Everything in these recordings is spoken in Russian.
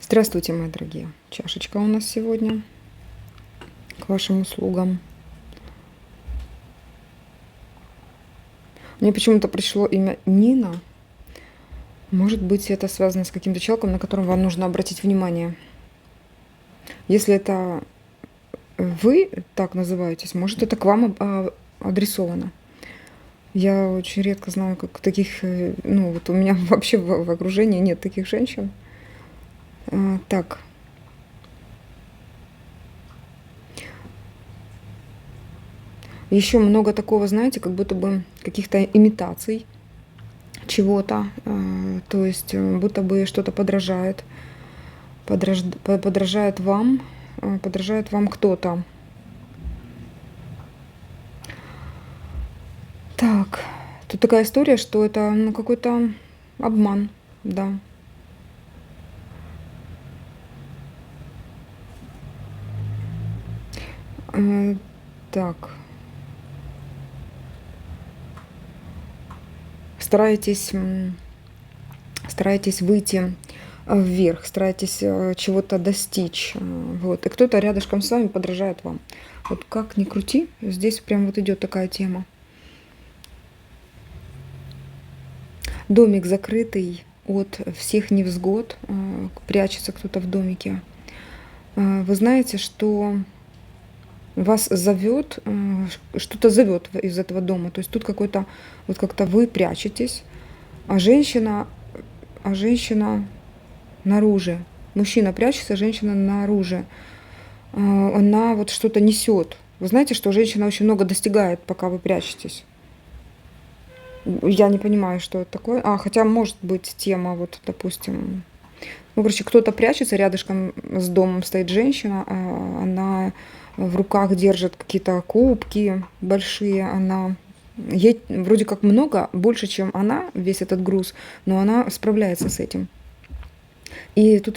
Здравствуйте, мои дорогие. Чашечка у нас сегодня к вашим услугам. Мне почему-то пришло имя Нина. Может быть, это связано с каким-то человеком, на котором вам нужно обратить внимание. Если это вы так называетесь, может, это к вам адресовано. Я очень редко знаю, как таких, ну, вот у меня вообще в окружении нет таких женщин. Так, еще много такого, знаете, как будто бы каких-то имитаций чего-то, то есть будто бы что-то подражает вам кто-то. Так, тут такая история, что это ну, какой-то обман, да. Э, Так, стараетесь, стараетесь выйти вверх, стараетесь чего-то достичь, вот, и кто-то рядышком с вами подражает вам. Вот как ни крути, здесь прям вот идет такая тема. Домик закрытый от всех невзгод, прячется кто-то в домике. Вы знаете, что вас зовет, что-то зовет из этого дома. То есть тут какой-то, вот как-то вы прячетесь, а женщина, а женщина наружу. Мужчина прячется, женщина наружу. Она вот что-то несет. Вы знаете, что женщина очень много достигает, пока вы прячетесь. Я не понимаю, что это такое. Хотя может быть тема, вот, допустим, ну, короче, кто-то прячется, рядышком с домом стоит женщина, она в руках держит какие-то кубки большие, она ей вроде как много, больше, чем она, весь этот груз, но она справляется с этим. И тут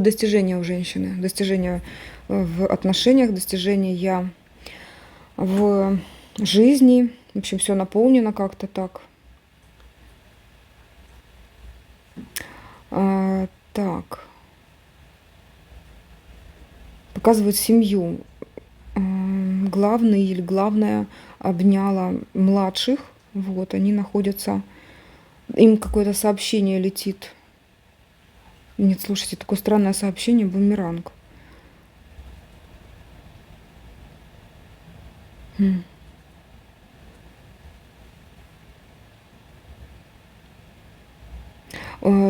достижения у женщины, достижения в отношениях, достижения в жизни, в общем, все наполнено как-то так. Так, показывают семью. Главный или главная обняла младших. Вот, они находятся, им какое-то сообщение летит. Нет, слушайте, такое странное сообщение, бумеранг. М.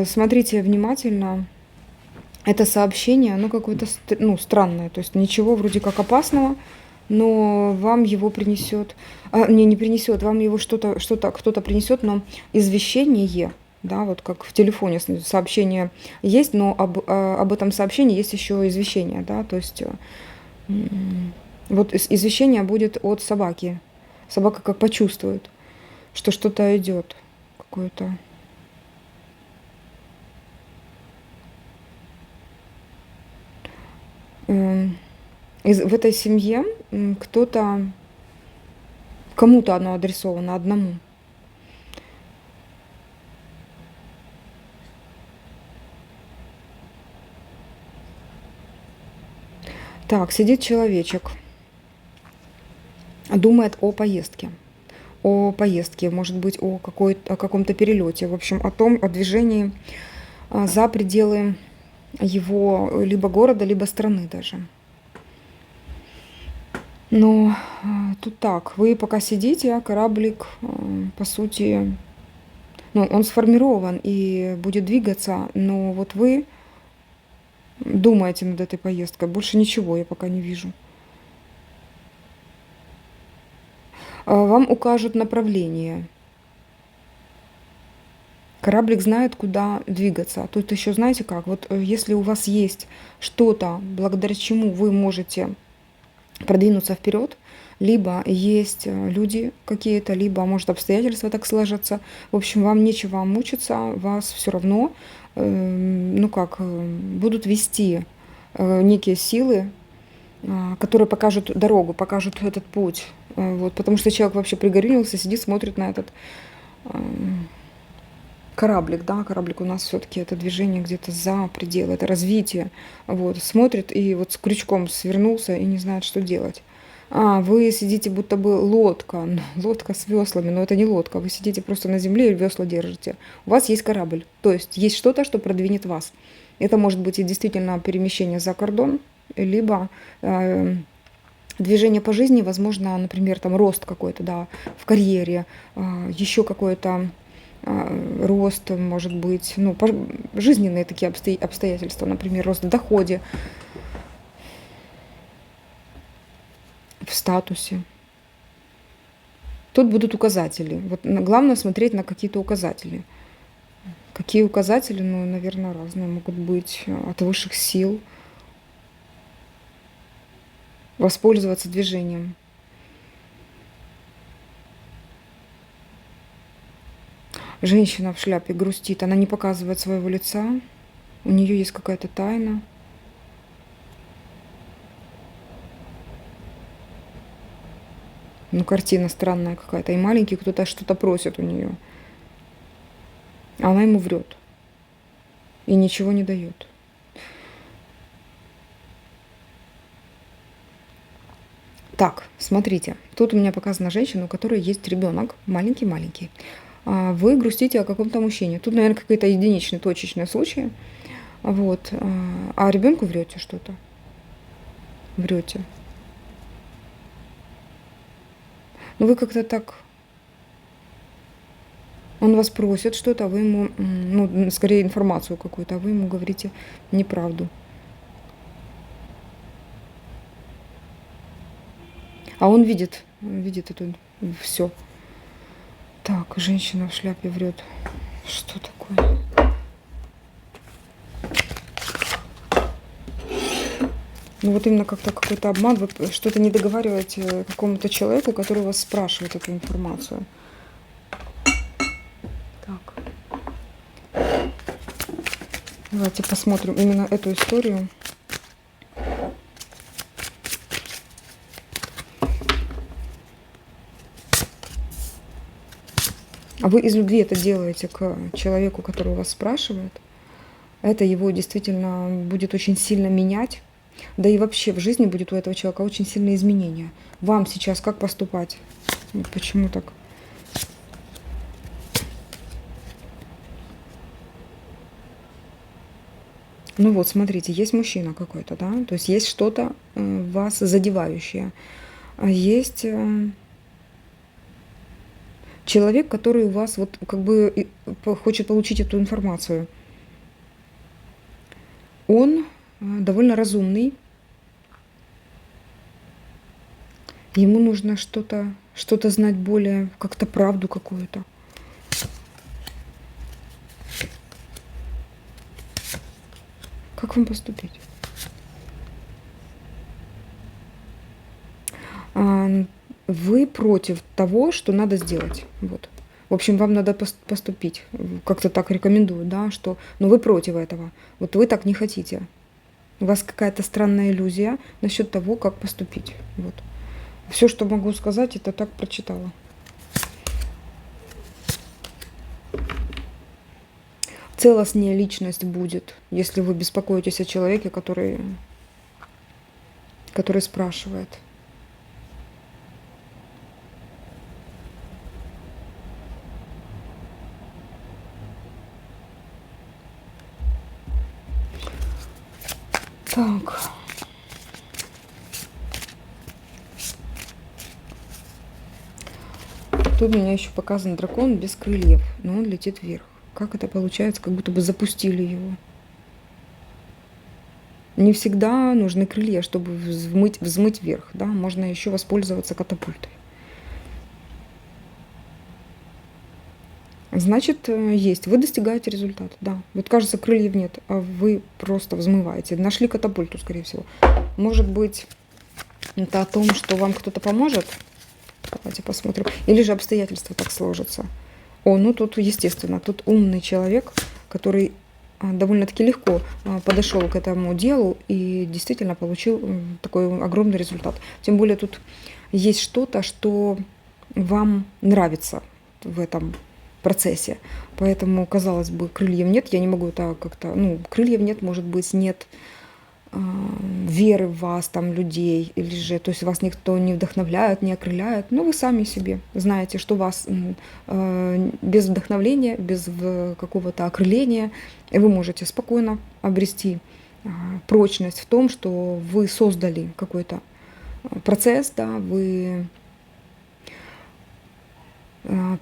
Смотрите внимательно. Это сообщение, оно какое-то ну, странное. То есть ничего вроде как опасного, но вам его принесет, не принесет, вам его что-то кто-то принесет, но извещение, да, вот как в телефоне сообщение есть, но об этом сообщении есть еще извещение, да, то есть вот извещение будет от собаки. Собака как почувствует, что что-то идет, какое-то. В этой семье кто-то, кому-то оно адресовано, одному. Так, сидит человечек, думает о поездке, может быть, о каком-то перелете, в общем, о движении за пределы его либо города, либо страны даже. Но тут так, вы пока сидите, а кораблик, по сути, ну, он сформирован и будет двигаться, но вот вы думаете над этой поездкой. Больше ничего я пока не вижу. Вам укажут направление. Кораблик знает, куда двигаться. Тут еще знаете как? Вот если у вас есть что-то, благодаря чему вы можете продвинуться вперед, либо есть люди какие-то, либо, может, обстоятельства так сложатся. В общем, вам нечего мучиться, вас все равно, ну как, будут вести некие силы, которые покажут дорогу, покажут этот путь. Вот, потому что человек вообще пригорюнился, сидит, смотрит на этот кораблик, да, кораблик у нас все-таки это движение где-то за пределы, это развитие. Вот, смотрит и вот с крючком свернулся и не знает, что делать. Вы сидите будто бы лодка, лодка с веслами, но это не лодка, вы сидите просто на земле и весла держите. У вас есть корабль, то есть есть что-то, что продвинет вас. Это может быть и действительно перемещение за кордон, либо движение по жизни, возможно, например, там рост какой-то, да, в карьере, еще какой-то рост, может быть, ну, жизненные такие обстоятельства, например, рост в доходе, в статусе. Тут будут указатели. Вот главное смотреть на какие-то указатели. Какие указатели, ну, наверное, разные могут быть от высших сил. Воспользоваться движением. Женщина в шляпе грустит, она не показывает своего лица, у нее есть какая-то тайна. Ну, картина странная какая-то, и маленький кто-то что-то просит у нее, а она ему врет и ничего не дает. Так, смотрите, тут у меня показана женщина, у которой есть ребенок, маленький-маленький. Вы грустите о каком-то мужчине. Тут, наверное, какие-то единичные, точечные случаи. Вот. А ребенку врете что-то. Врете. Ну, вы как-то так... Он вас просит что-то, а вы ему, ну, скорее информацию какую-то, а вы ему говорите неправду. А он видит это все. Так, женщина в шляпе врет. Что такое? Ну вот именно как-то какой-то обман, вы что-то не договариваете какому-то человеку, который вас спрашивает эту информацию. Так. Давайте посмотрим именно эту историю. А вы из любви это делаете к человеку, который вас спрашивает. Это его действительно будет очень сильно менять. Да и вообще в жизни будет у этого человека очень сильные изменения. Вам сейчас как поступать? Почему так? Ну вот, смотрите, есть мужчина какой-то, да? То есть есть что-то вас задевающее. Есть человек, который у вас вот как бы хочет получить эту информацию. Он довольно разумный. Ему нужно что-то знать более, как-то правду какую-то. Как вам поступить? Вы против того, что надо сделать. Вот. В общем, вам надо поступить. Как-то так рекомендую, да, что... Но вы против этого. Вот вы так не хотите. У вас какая-то странная иллюзия насчет того, как поступить. Вот. Все, что могу сказать, это так прочитала. Целостнее личность будет, если вы беспокоитесь о человеке, который спрашивает. Так. Тут у меня еще показан дракон без крыльев, но он летит вверх. Как это получается? Как будто бы запустили его. Не всегда нужны крылья, чтобы взмыть вверх. Да? Можно еще воспользоваться катапультой. Значит, есть. Вы достигаете результата. Да. Вот кажется, крыльев нет, а вы просто взмываете. Нашли катапульту, скорее всего. Может быть, это о том, что вам кто-то поможет? Давайте посмотрим. Или же обстоятельства так сложатся. Ну тут, естественно, тут умный человек, который довольно-таки легко подошел к этому делу и действительно получил такой огромный результат. Тем более тут есть что-то, что вам нравится в этом процессе. Поэтому, казалось бы, крыльев нет, я не могу так как-то, ну, крыльев нет, может быть, нет веры в вас, там, людей, или же, то есть вас никто не вдохновляет, не окрыляет, но вы сами себе знаете, что вас без вдохновления, без какого-то окрыления вы можете спокойно обрести прочность в том, что вы создали какой-то процесс, да, вы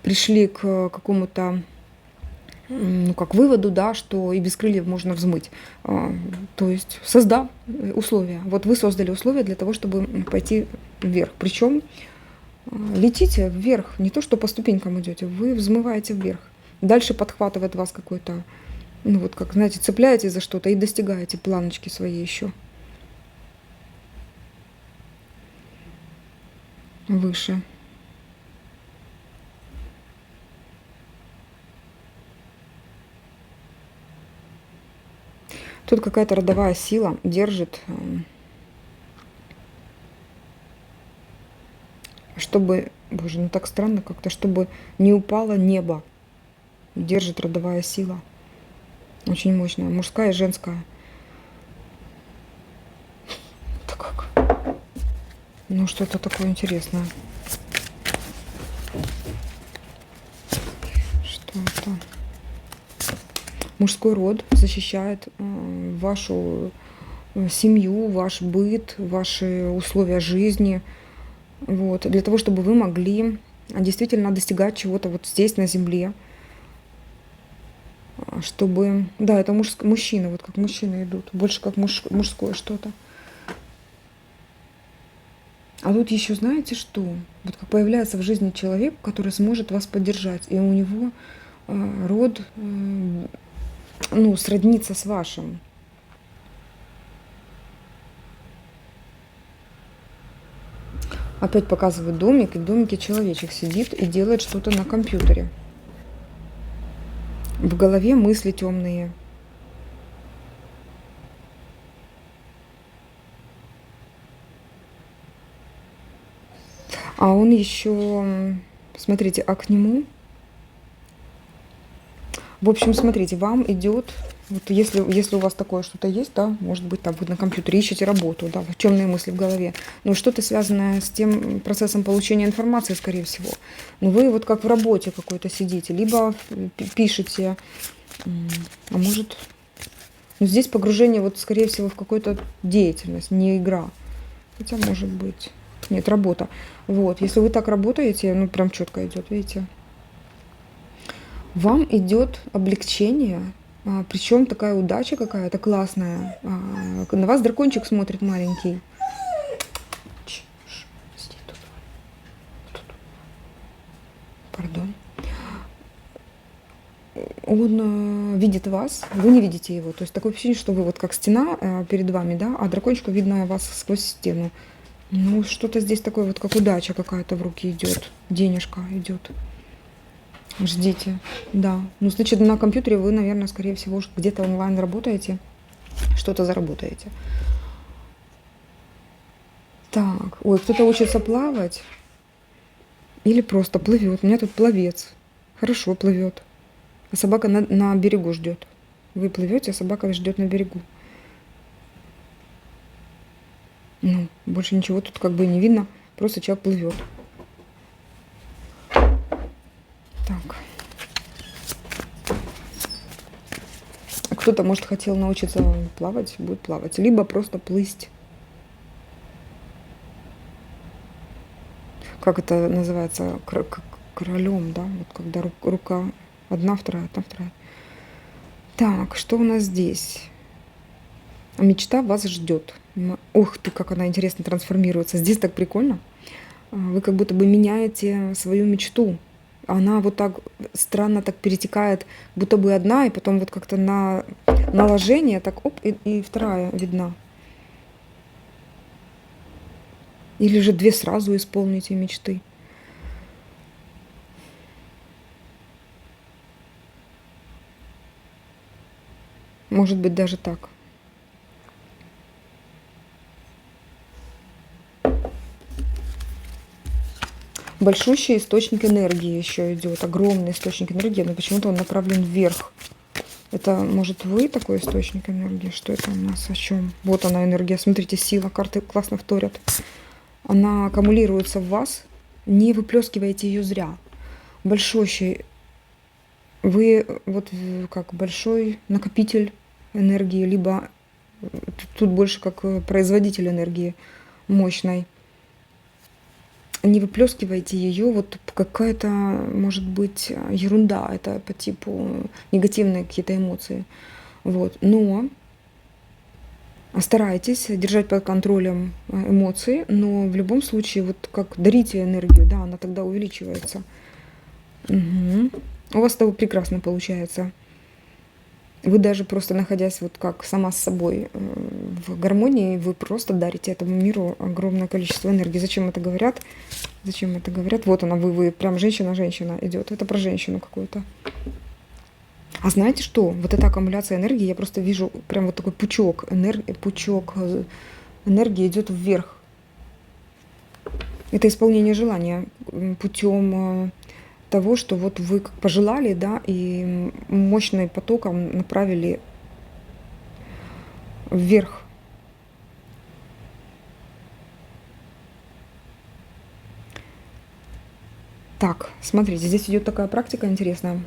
пришли к какому-то, ну, как выводу, да, что и без крыльев можно взмыть. То есть создав условия. Вот вы создали условия для того, чтобы пойти вверх. Причем летите вверх, не то, что по ступенькам идете, вы взмываете вверх. Дальше подхватывает вас какой-то, ну вот как, знаете, цепляетесь за что-то и достигаете планочки своей еще выше. Тут какая-то родовая сила держит, чтобы, боже, ну так странно как-то, чтобы не упало небо. Держит родовая сила. Очень мощная. Мужская и женская. Это как? Ну, что-то такое интересное. Что это? Мужской род защищает вашу семью, ваш быт, ваши условия жизни. Вот, для того, чтобы вы могли действительно достигать чего-то вот здесь, на земле. Чтобы... Да, это мужчины, вот как мужчины идут. Больше как мужское что-то. А тут еще знаете что? Вот как появляется в жизни человек, который сможет вас поддержать. И у него род, ну, сроднится с вашим. Опять показывают домик, и в домике человечек сидит и делает что-то на компьютере. В голове мысли темные. А он еще, смотрите, а к нему, в общем, смотрите, вам идет, вот если у вас такое что-то есть, да, может быть, там вы на компьютере ищете работу, да, темные мысли в голове, но что-то связанное с тем процессом получения информации, скорее всего. Но вы вот как в работе какой-то сидите, либо пишете, а может, ну, здесь погружение, вот, скорее всего, в какую-то деятельность, не игра. Хотя, может быть, нет, работа. Вот, если вы так работаете, ну, прям четко идет, видите. Вам идет облегчение, причем такая удача какая-то классная. На вас дракончик смотрит маленький. Пардон. Он видит вас, вы не видите его. То есть такое ощущение, что вы вот как стена перед вами, да, а дракончику видно вас сквозь стену. Ну, что-то здесь такое вот, как удача какая-то в руки идет, денежка идет. Ждите, да. Ну, значит, на компьютере вы, наверное, скорее всего, где-то онлайн работаете, что-то заработаете. Так, ой, кто-то учится плавать или просто плывет. У меня тут пловец. Хорошо плывет. А собака на берегу ждет. Вы плывете, а собака ждет на берегу. Ну, больше ничего тут как бы не видно. Просто человек плывет. Так. Кто-то, может, хотел научиться плавать, будет плавать. Либо просто плыть. Как это называется? Королем, да? Вот когда рука одна, вторая, одна, вторая. Так, что у нас здесь? Мечта вас ждет. Ух ты, как она интересно трансформируется. Здесь так прикольно. Вы как будто бы меняете свою мечту. Она вот так странно так перетекает, будто бы одна, и потом вот как-то на наложение, так оп, и вторая видна. Или же две сразу исполните мечты. Может быть, даже так. Большущий источник энергии еще идет, огромный источник энергии, но почему-то он направлен вверх. Это, может, вы такой источник энергии? Что это у нас? О чем? Вот она энергия. Смотрите, сила. Карты классно вторят. Она аккумулируется в вас. Не выплескивайте ее зря. Большущий. Вы вот как большой накопитель энергии, либо тут больше как производитель энергии мощной. Не выплескивайте ее, вот какая-то, может быть, ерунда, это по типу негативные какие-то эмоции. Вот. Но старайтесь держать под контролем эмоции, но в любом случае, вот как дарите энергию, да, она тогда увеличивается. Угу. У вас это прекрасно получается. Вы даже просто находясь вот как сама с собой в гармонии, вы просто дарите этому миру огромное количество энергии. Зачем это говорят? Зачем это говорят? Вот она, вы прям женщина идет. Это про женщину какую-то. А знаете что? Вот эта аккумуляция энергии, я просто вижу прям вот такой пучок энергии идет вверх. Это исполнение желания путем того, что вот вы как пожелали, да, и мощным потоком направили вверх. Так, смотрите, здесь идет такая практика интересная.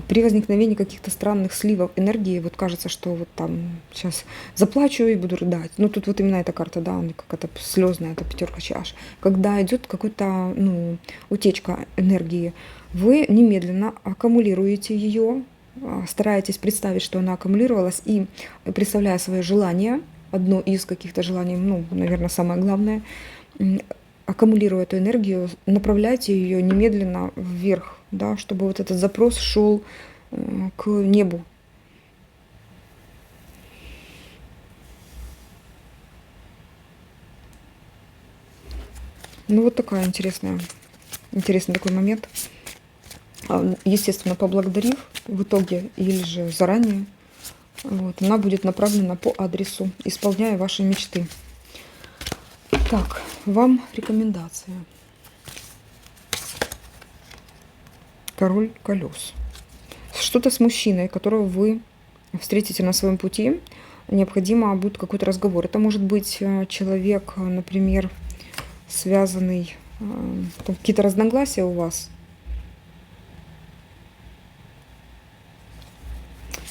При возникновении каких-то странных сливов энергии, вот кажется, что вот там сейчас заплачу и буду рыдать. Ну, тут вот именно эта карта, да, она какая-то слезная, это 5 чаш. Когда идет какая-то, ну, утечка энергии, вы немедленно аккумулируете ее, стараетесь представить, что она аккумулировалась, и представляя свое желание, одно из каких-то желаний, ну, наверное, самое главное, аккумулируя эту энергию, направляйте ее немедленно вверх, да, чтобы вот этот запрос шел к небу. Ну вот такая интересный такой момент. Естественно, поблагодарив в итоге или же заранее, вот, она будет направлена по адресу, исполняя ваши мечты. Так, вам рекомендация. Король колес. Что-то с мужчиной, которого вы встретите на своем пути, необходимо будет какой-то разговор. Это может быть человек, например, связанный, какие-то разногласия у вас.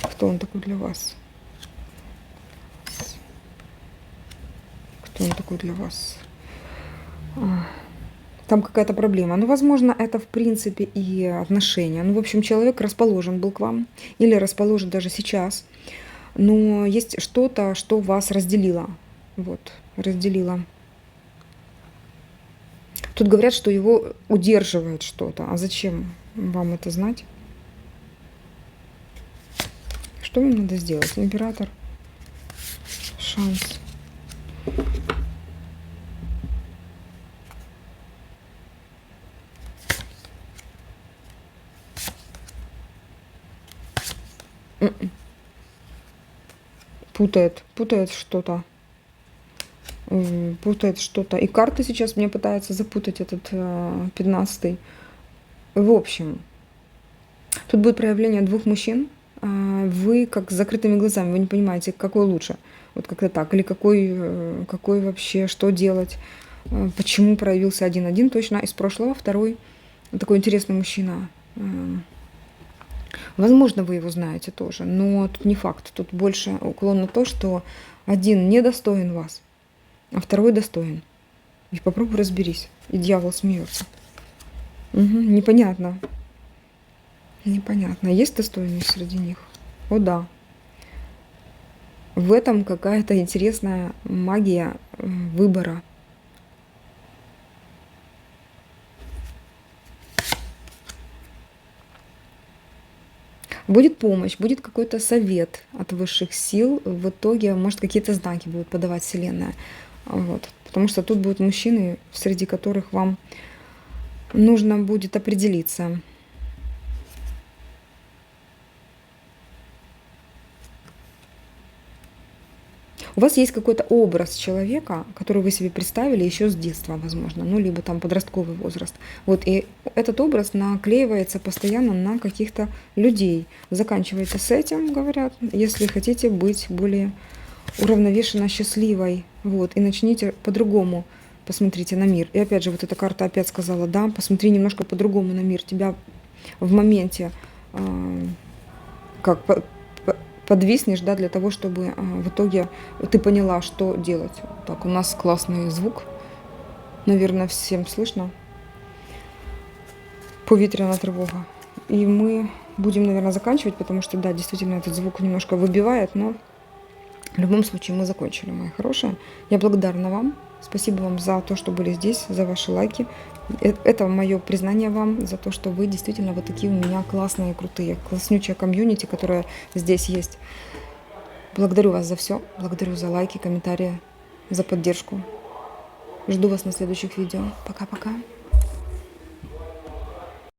Кто он такой для вас? Кто он такой для вас? Там какая-то проблема. Ну, возможно, это, в принципе, и отношения. Ну, в общем, человек расположен был к вам или расположен даже сейчас. Но есть что-то, что вас разделило. Вот, разделило. Тут говорят, что его удерживает что-то. А зачем вам это знать? Что вам надо сделать? Император. Шанс. Путает что-то. Путает что-то. И карты сейчас мне пытаются запутать этот 15-й. В общем, тут будет проявление двух мужчин. Вы как с закрытыми глазами, вы не понимаете, какой лучше. Вот как-то так. Или какой вообще, что делать. Почему проявился один точно из прошлого, второй такой интересный мужчина. Возможно, вы его знаете тоже, но тут не факт. Тут больше уклон на то, что один недостоин вас, а второй достоин. И попробуй разберись. И дьявол смеется. Угу, непонятно. Непонятно. Есть достойные среди них? О, да. В этом какая-то интересная магия выбора. Будет помощь, будет какой-то совет от высших сил. В итоге, может, какие-то знаки будут подавать Вселенная. Вот. Потому что тут будут мужчины, среди которых вам нужно будет определиться. У вас есть какой-то образ человека, который вы себе представили еще с детства, возможно, ну, либо там подростковый возраст. Вот, и этот образ наклеивается постоянно на каких-то людей. Заканчивайте с этим, говорят, если хотите быть более уравновешенно счастливой. Вот, и начните по-другому посмотрите на мир. И опять же, вот эта карта опять сказала, да, посмотри немножко по-другому на мир. Тебя в моменте как подвиснешь, да, для того, чтобы в итоге ты поняла, что делать. Так, у нас классный звук. Наверное, всем слышно. Повітряна тревога. И мы будем, наверное, заканчивать, потому что, да, действительно, этот звук немножко выбивает, но в любом случае мы закончили, мои хорошие. Я благодарна вам. Спасибо вам за то, что были здесь, за ваши лайки. Это мое признание вам за то, что вы действительно вот такие у меня классные, крутые, класснючая комьюнити, которая здесь есть. Благодарю вас за все. Благодарю за лайки, комментарии, за поддержку. Жду вас на следующих видео. Пока-пока.